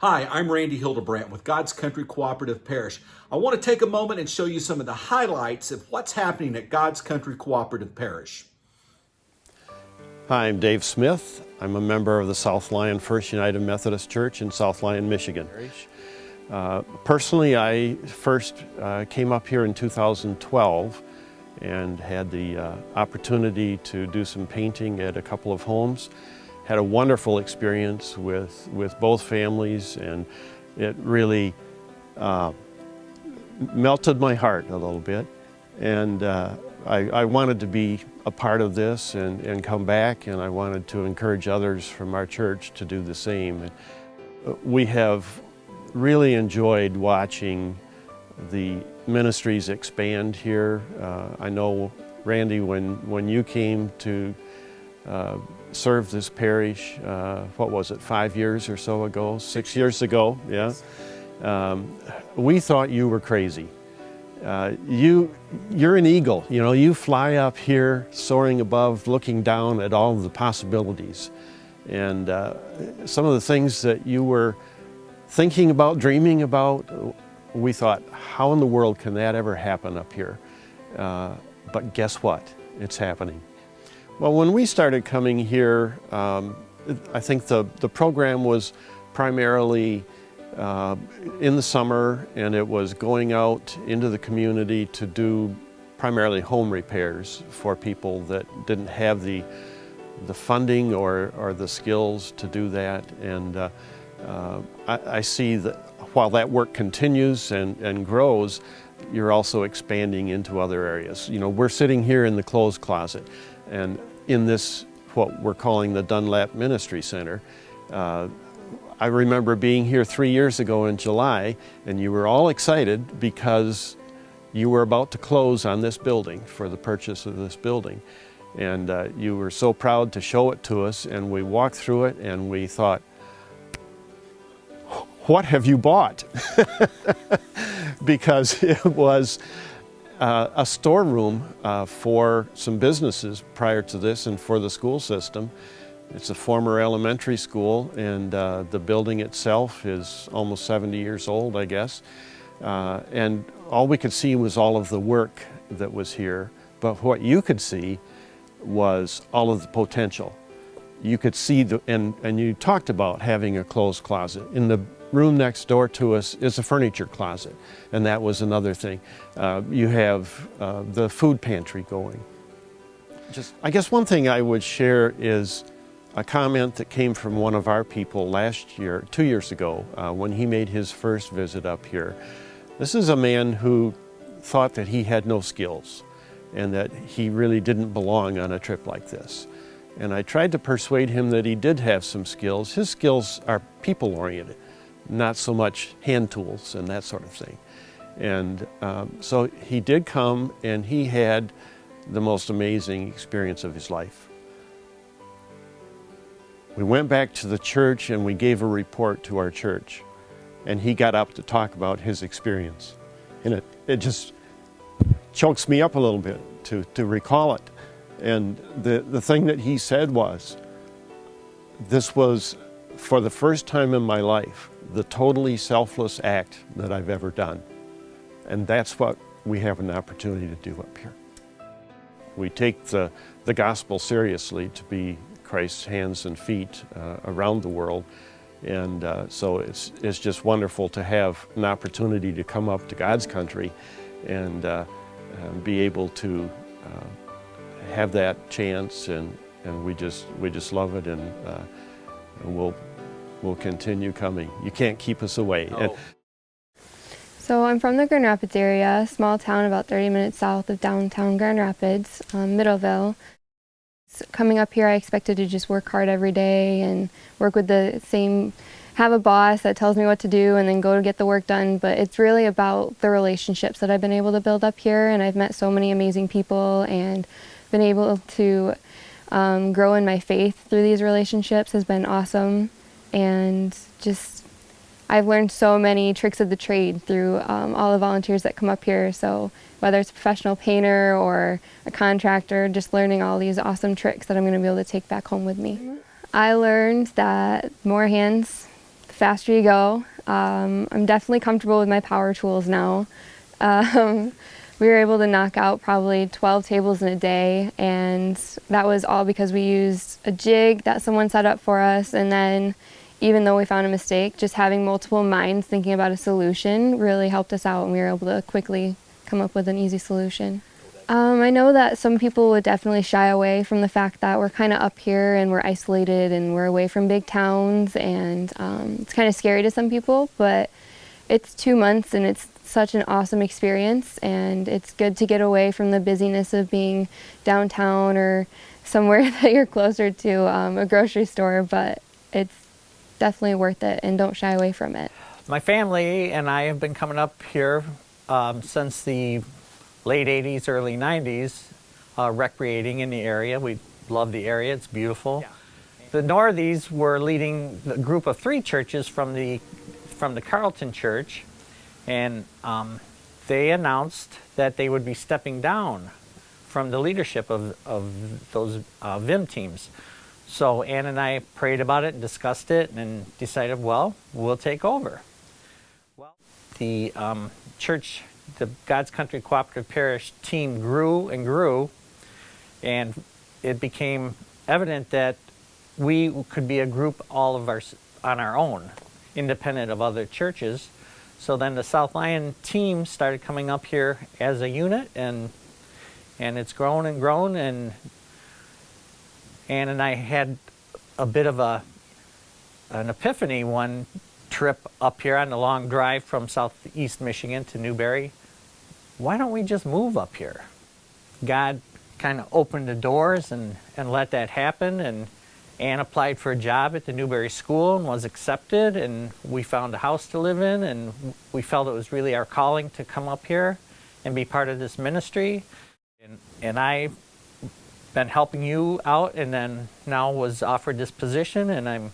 Hi, I'm Randy Hildebrant with God's Country Cooperative Parish. I want to take a moment and show you some of the highlights of what's happening at God's Country Cooperative Parish. Hi, I'm Dave Smith. I'm a member of the South Lyon First United Methodist Church in South Lyon, Michigan. Personally, I first came up here in 2012 and had the opportunity to do some painting at a couple of homes. Had a wonderful experience with both families, and it really melted my heart a little bit. And I wanted to be a part of this and come back, and I wanted to encourage others from our church to do the same. We have really enjoyed watching the ministries expand here. I know, Randy, when you came to serve this parish, what was it, 5 years or so ago, 6 years ago, yeah? We thought you were crazy. You're an eagle, you know, you fly up here soaring above, looking down at all of the possibilities. And some of the things that you were thinking about, dreaming about, we thought, how in the world can that ever happen up here? But guess what? It's happening. Well, when we started coming here, I think the program was primarily in the summer, and it was going out into the community to do primarily home repairs for people that didn't have the funding or the skills to do that. And I see that while that work continues and grows, you're also expanding into other areas. You know, we're sitting here in the clothes closet, and in this, what we're calling the Dunlap Ministry Center. I remember being here 3 years ago in July, and you were all excited because you were about to close on this building for the purchase of this building. And you were so proud to show it to us, and we walked through it and we thought, what have you bought? Because it was a storeroom for some businesses prior to this and for the school system. It's a former elementary school, and the building itself is almost 70 years old, I guess. And all we could see was all of the work that was here, but what you could see was all of the potential. You could see, and you talked about having a clothes closet. In the room next door to us is a furniture closet, and that was another thing. You have the food pantry going. I guess one thing I would share is a comment that came from one of our people last year, 2 years ago, when he made his first visit up here. This is a man who thought that he had no skills and that he really didn't belong on a trip like this. And I tried to persuade him that he did have some skills. His skills are people-oriented, not so much hand tools and that sort of thing. And so he did come, and he had the most amazing experience of his life. We went back to the church and we gave a report to our church, and he got up to talk about his experience. And it just chokes me up a little bit to recall it. And the thing that he said was, this was, for the first time in my life, the totally selfless act that I've ever done. And that's what we have an opportunity to do up here. We take the gospel seriously to be Christ's hands and feet around the world. And so it's just wonderful to have an opportunity to come up to God's country and be able to have that chance, and we just love it, and we'll continue coming. You can't keep us away. Oh. So I'm from the Grand Rapids area, a small town about 30 minutes south of downtown Grand Rapids, Middleville. Coming up here, I expected to just work hard every day and work with have a boss that tells me what to do and then go to get the work done. But it's really about the relationships that I've been able to build up here, and I've met so many amazing people and been able to grow in my faith through these relationships has been awesome. And just, I've learned so many tricks of the trade through all the volunteers that come up here. So whether it's a professional painter or a contractor, just learning all these awesome tricks that I'm going to be able to take back home with me. I learned that more hands the faster you go. I'm definitely comfortable with my power tools now. We were able to knock out probably 12 tables in a day, and that was all because we used a jig that someone set up for us, and then even though we found a mistake, just having multiple minds thinking about a solution really helped us out, and we were able to quickly come up with an easy solution. I know that some people would definitely shy away from the fact that we're kind of up here and we're isolated and we're away from big towns, and it's kind of scary to some people, but it's 2 months and it's such an awesome experience, and it's good to get away from the busyness of being downtown or somewhere that you're closer to a grocery store, but it's definitely worth it, and don't shy away from it. My family and I have been coming up here since the late 80s, early 90s, recreating in the area. We love the area, it's beautiful. Yeah. The Northies were leading the group of 3 churches from the Carlton Church, and they announced that they would be stepping down from the leadership of those VIM teams. So Ann and I prayed about it and discussed it and decided, well, we'll take over. Well, the church, the God's Country Cooperative Parish team grew and grew, and it became evident that we could be a group all of ours on our own, independent of other churches. So then the South Lyon team started coming up here as a unit, and it's grown and grown, and Ann and I had a bit of an epiphany one trip up here on the long drive from southeast Michigan to Newberry. Why don't we just move up here? God kind of opened the doors and let that happen, and Ann applied for a job at the Newberry school and was accepted, and we found a house to live in, and we felt it was really our calling to come up here and be part of this ministry. And I've been helping you out, and then now was offered this position, and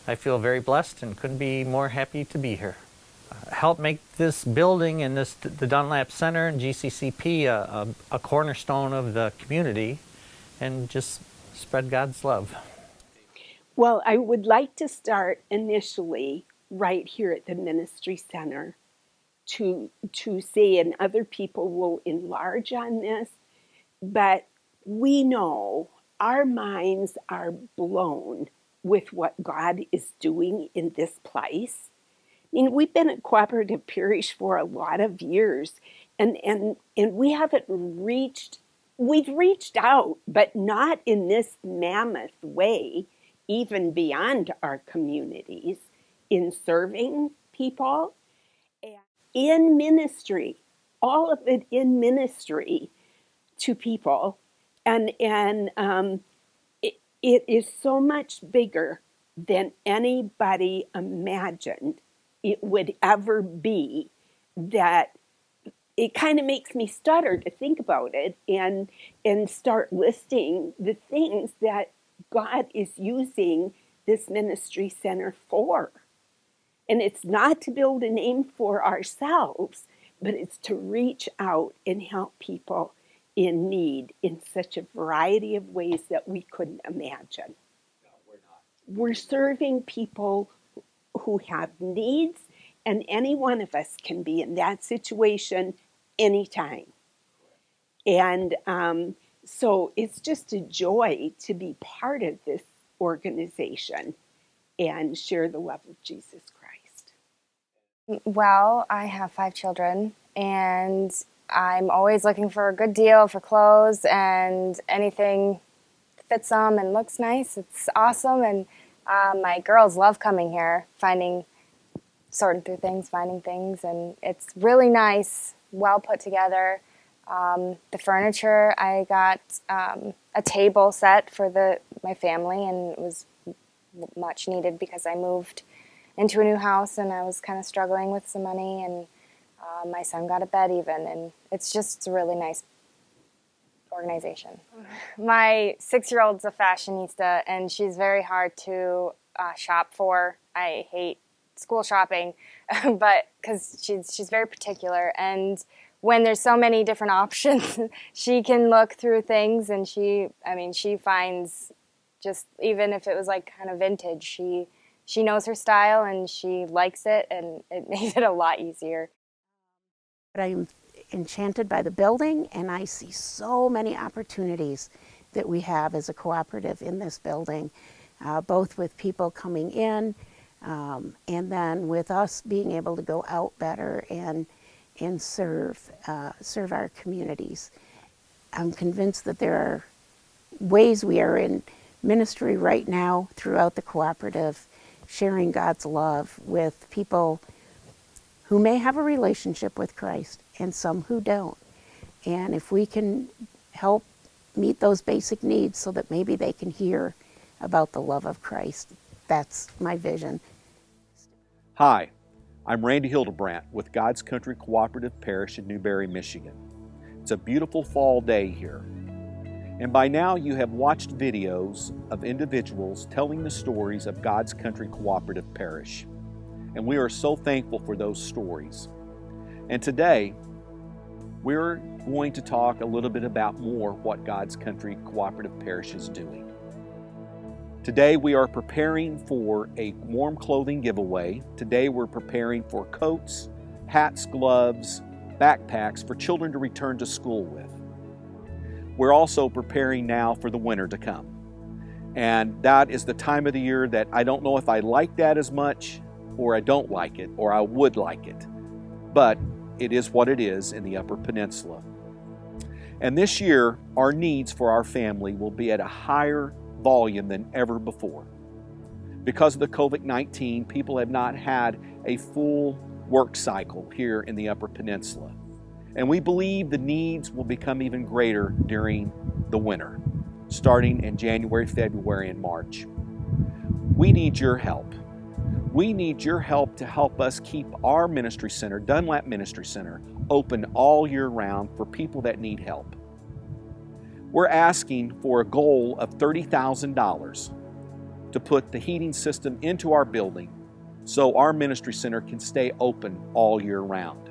I feel very blessed and couldn't be more happy to be here. Help make this building and the Dunlap Center and GCCP a cornerstone of the community, and just spread God's love. Well, I would like to start initially right here at the Ministry Center to say, and other people will enlarge on this, but we know our minds are blown with what God is doing in this place. I mean, we've been at Cooperative Parish for a lot of years, and we haven't we've reached out, but not in this mammoth way, even beyond our communities, in serving people, and in ministry, all of it in ministry to people. And it is so much bigger than anybody imagined it would ever be, that it kind of makes me stutter to think about it and start listing the things that God is using this ministry center for. And it's not to build a name for ourselves, but it's to reach out and help people in need in such a variety of ways that we couldn't imagine. No, we're not. We're serving people who have needs, and any one of us can be in that situation anytime. And so it's just a joy to be part of this organization and share the love of Jesus Christ. Well, I have 5 children, and I'm always looking for a good deal for clothes, and anything fits them and looks nice. It's awesome, and my girls love coming here, sorting through things, finding things, and it's really nice, well put together. The furniture, I got a table set for my family, and it was much needed because I moved into a new house and I was kind of struggling with some money, and my son got a bed even, and it's a really nice organization. My 6-year-old's a fashionista, and she's very hard to shop for. I hate school shopping, but because she's very particular, and when there's so many different options, she can look through things, and she finds, just even if it was like kind of vintage, she she knows her style and she likes it, and it makes it a lot easier. But I'm enchanted by the building, and I see so many opportunities that we have as a cooperative in this building, both with people coming in and then with us being able to go out better and serve our communities. I'm convinced that there are ways we are in ministry right now throughout the cooperative, sharing God's love with people who may have a relationship with Christ and some who don't. And if we can help meet those basic needs so that maybe they can hear about the love of Christ, that's my vision. Hi, I'm Randy Hildebrant with God's Country Cooperative Parish in Newberry, Michigan. It's a beautiful fall day here. And by now you have watched videos of individuals telling the stories of God's Country Cooperative Parish. And we are so thankful for those stories. And today, we're going to talk a little bit about more what God's Country Cooperative Parish is doing. Today we are preparing for a warm clothing giveaway. Today we're preparing for coats, hats, gloves, backpacks for children to return to school with. We're also preparing now for the winter to come. And that is the time of the year that I don't know if I like that as much, or I don't like it, or I would like it. But it is what it is in the Upper Peninsula. And this year, our needs for our family will be at a higher volume than ever before. Because of the COVID-19, people have not had a full work cycle here in the Upper Peninsula. And we believe the needs will become even greater during the winter, starting in January, February, and March. We need your help. We need your help to help us keep our ministry center, Dunlap Ministry Center, open all year round for people that need help. We're asking for a goal of $30,000 to put the heating system into our building so our ministry center can stay open all year round.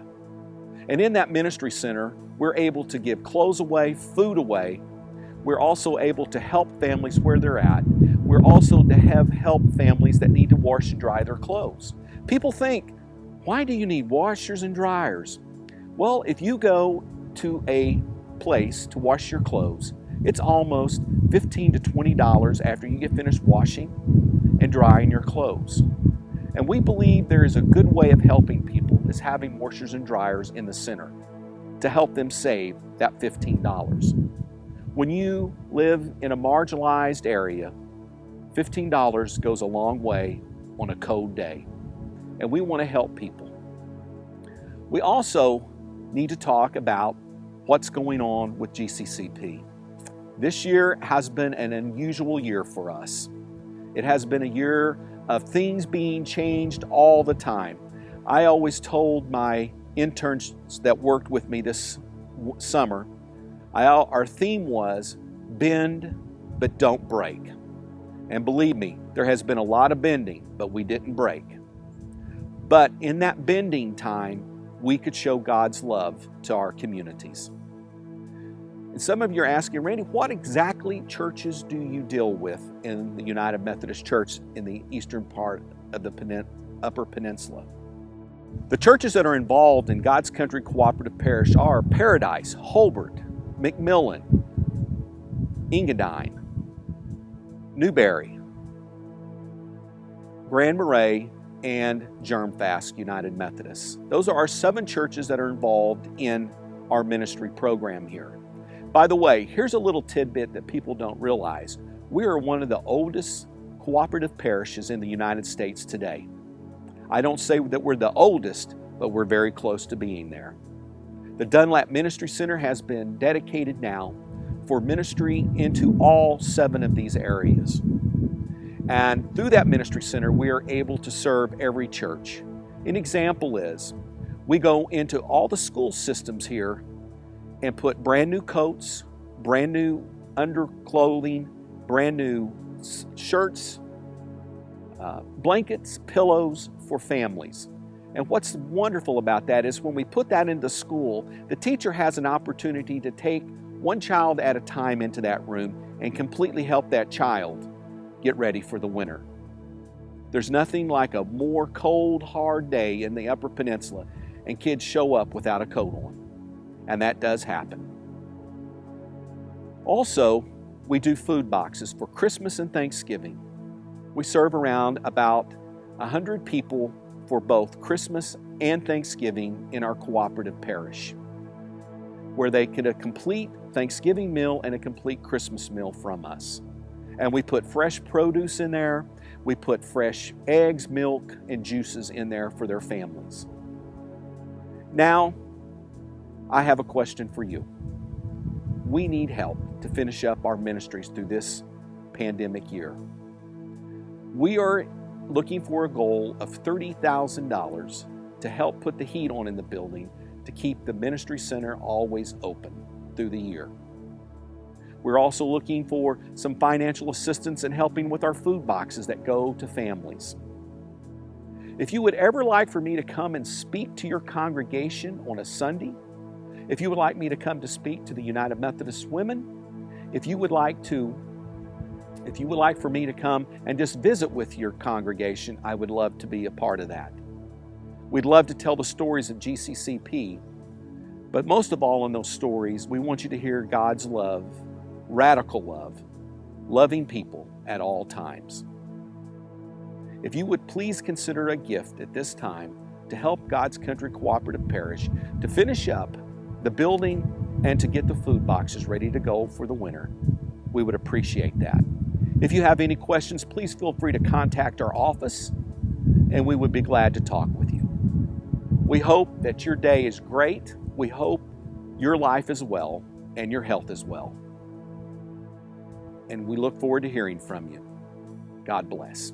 And in that ministry center, we're able to give clothes away, food away. We're also able to help families where they're at. We're also to have help families that need to wash and dry their clothes. People think, why do you need washers and dryers? Well, if you go to a place to wash your clothes, it's almost $15 to $20 after you get finished washing and drying your clothes. And we believe there is a good way of helping people is having washers and dryers in the center to help them save that $15. When you live in a marginalized area, $15 goes a long way on a cold day. And we want to help people. We also need to talk about what's going on with GCCP. This year has been an unusual year for us. It has been a year of things being changed all the time. I always told my interns that worked with me this summer, our theme was bend but don't break. And believe me, there has been a lot of bending, but we didn't break. But in that bending time, we could show God's love to our communities. And some of you are asking, Randy, what exactly churches do you deal with in the United Methodist Church in the eastern part of the Upper Peninsula? The churches that are involved in God's Country Cooperative Parish are Paradise, Hildebrant, McMillan, Engadine, Newberry, Grand Marais, and Germfast United Methodist. Those are our 7 churches that are involved in our ministry program here. By the way, here's a little tidbit that people don't realize. We are one of the oldest cooperative parishes in the United States today. I don't say that we're the oldest, but we're very close to being there. The Dunlap Ministry Center has been dedicated now for ministry into all 7 of these areas. And through that ministry center, we are able to serve every church. An example is, we go into all the school systems here and put brand new coats, brand new underclothing, brand new shirts, blankets, pillows for families. And what's wonderful about that is when we put that into school, the teacher has an opportunity to take one child at a time into that room and completely help that child get ready for the winter. There's nothing like a more cold, hard day in the Upper Peninsula and kids show up without a coat on. And that does happen. Also, we do food boxes for Christmas and Thanksgiving. We serve around about 100 people for both Christmas and Thanksgiving in our cooperative parish, where they get a complete Thanksgiving meal and a complete Christmas meal from us. And we put fresh produce in there. We put fresh eggs, milk, and juices in there for their families. Now, I have a question for you. We need help to finish up our ministries through this pandemic year. We are looking for a goal of $30,000 to help put the heat on in the building to keep the ministry center always open through the year. We're also looking for some financial assistance in helping with our food boxes that go to families. If you would ever like for me to come and speak to your congregation on a Sunday, if you would like me to come to speak to the United Methodist Women, if you would like for me to come and just visit with your congregation, I would love to be a part of that. We'd love to tell the stories of GCCP, but most of all in those stories, we want you to hear God's love, radical love, loving people at all times. If you would please consider a gift at this time to help God's Country Cooperative Parish to finish up the building and to get the food boxes ready to go for the winter, we would appreciate that. If you have any questions, please feel free to contact our office, and we would be glad to talk with you. We hope that your day is great. We hope your life is well and your health is well. And we look forward to hearing from you. God bless.